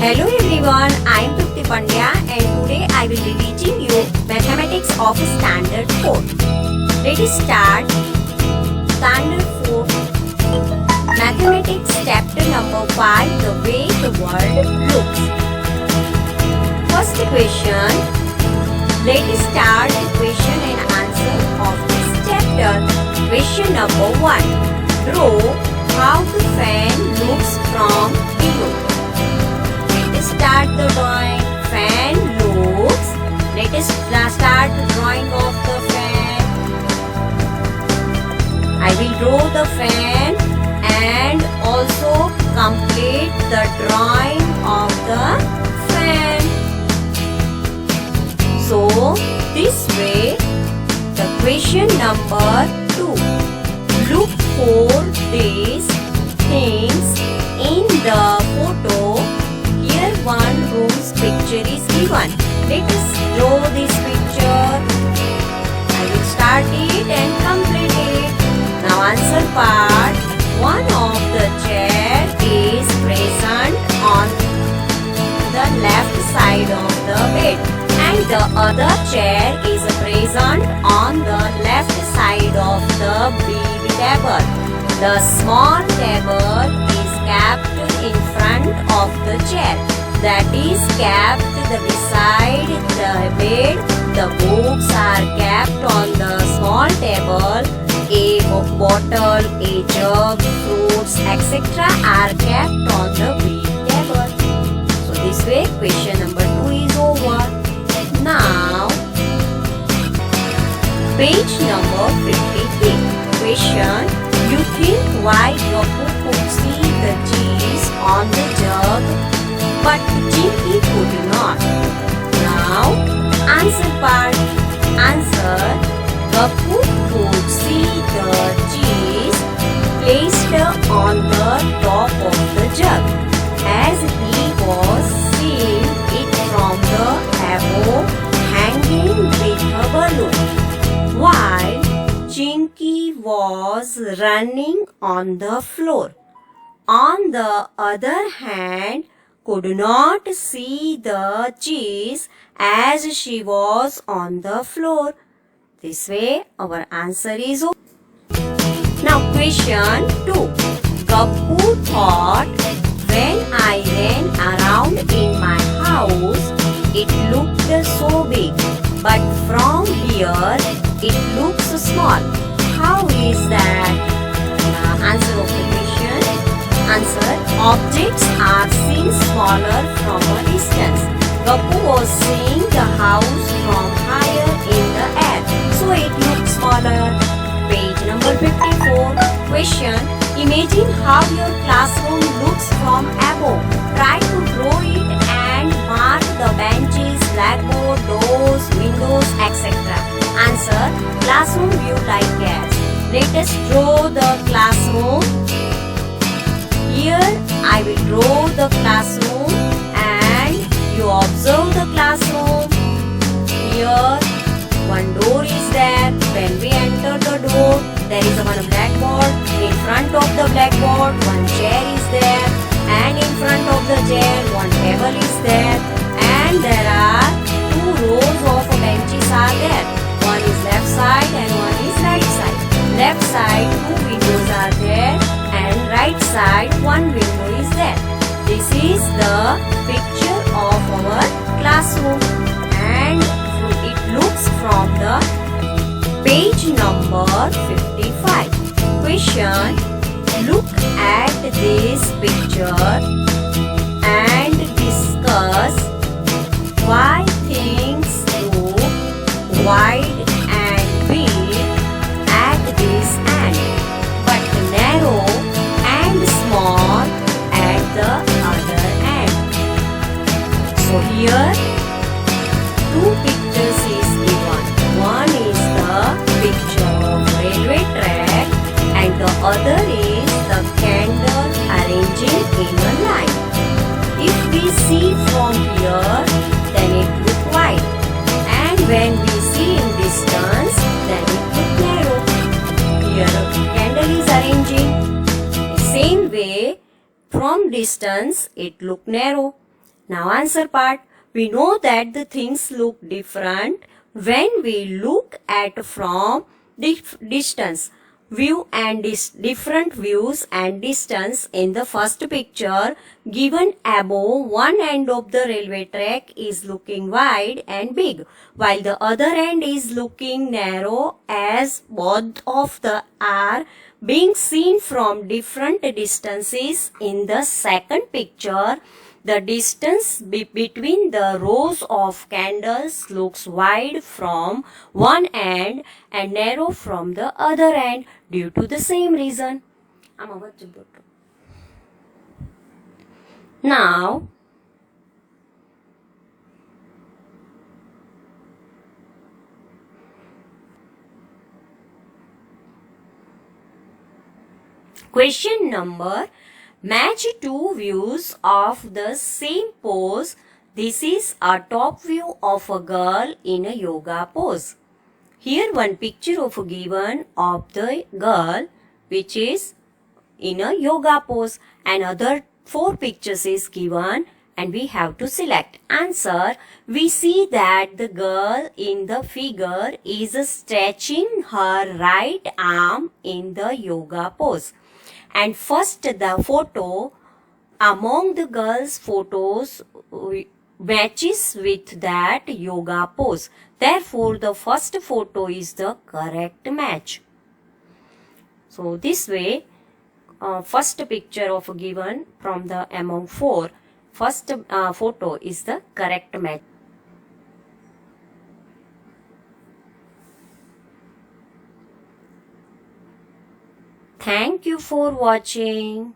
Hello everyone, I am Trupti Pandya and today I will be teaching you mathematics of standard 4. Let us start standard 4 mathematics chapter number 5, the way the world looks. First question, let us start the question and answer of this chapter. Question number 1, draw how the fan looks from below. Start the drawing. Fan looks. Let us start the drawing of the fan. I will draw the fan and also complete the drawing of the fan. So this way, the question number 2. Look for these things in the photo. Here one room's picture is given. Let us draw this picture. I will start it and complete it. Now answer part. One of the chair is present on the left side of the bed and the other chair is present on the left side of the big table. The small table is kept in front of the chair, that is kept beside the bed. The books are kept on the small table. A bottle, a jug, fruits, etc. are kept on the big table. So this way question number 2 is over. Now page number 53. Question, you think why Goppu could see the cheese on the jug but Chinky could not? Now answer part. Answer, Goppu could see the cheese placed on the top of the jug as he was seeing it from the above hanging with a balloon, while Chinky was running on the floor. On the other hand, could not see the cheese as she was on the floor. This way our answer is O. Now question 2. Goppu thought, when I ran around in my house, it looked so big, but from here it looks small. How is that? Answer of the question. Answer, objects are seen smaller from a distance. Goppu was seeing the house from higher in the air, so it looked smaller. Page number 54. Question, imagine how your classroom looks from above. Try to draw it and mark the benches, blackboard, doors, windows, etc. Answer, classroom view like as. Let us draw the classroom. Here I will draw the classroom and you observe the classroom. Here one door is there. When we enter the door, there is one blackboard. In front of the blackboard, one chair is there, and in front of the chair, one table is there, and there are 2 rows of benches are there. One is left side and one is right side. Left side 2 windows are there and right side 1 window is there. This is the picture of our classroom and it looks from the page number 55. Question, look at this picture and discuss why things look wide and big at this end, but narrow and small at the other end. So here 2 pictures is given. One is the picture of railway track and the other is the candle arranging in a line. If we see from here, then it look wide, and when we see in distance, then it look narrow. Here a candle is arranging. Same way, from distance it look narrow, Now answer part. We know that the things look different when we look at from distance. View and different views and distance in the first picture given above, one end of the railway track is looking wide and big, while the other end is looking narrow, as both of the are being seen from different distances. In the second picture, the distance between the rows of candles looks wide from one end and narrow from the other end due to the same reason. Now, question number, match two views of the same pose. This is a top view of a girl in a yoga pose. Here one picture of given of the girl which is in a yoga pose, and other four pictures is given and we have to select. Answer, we see that the girl in the figure is stretching her right arm in the yoga pose. And first the photo among the girl's photos matches with that yoga pose. Therefore, the first photo is the correct match. So this way, first picture of given from the among four, first photo is the correct match. Thank you for watching.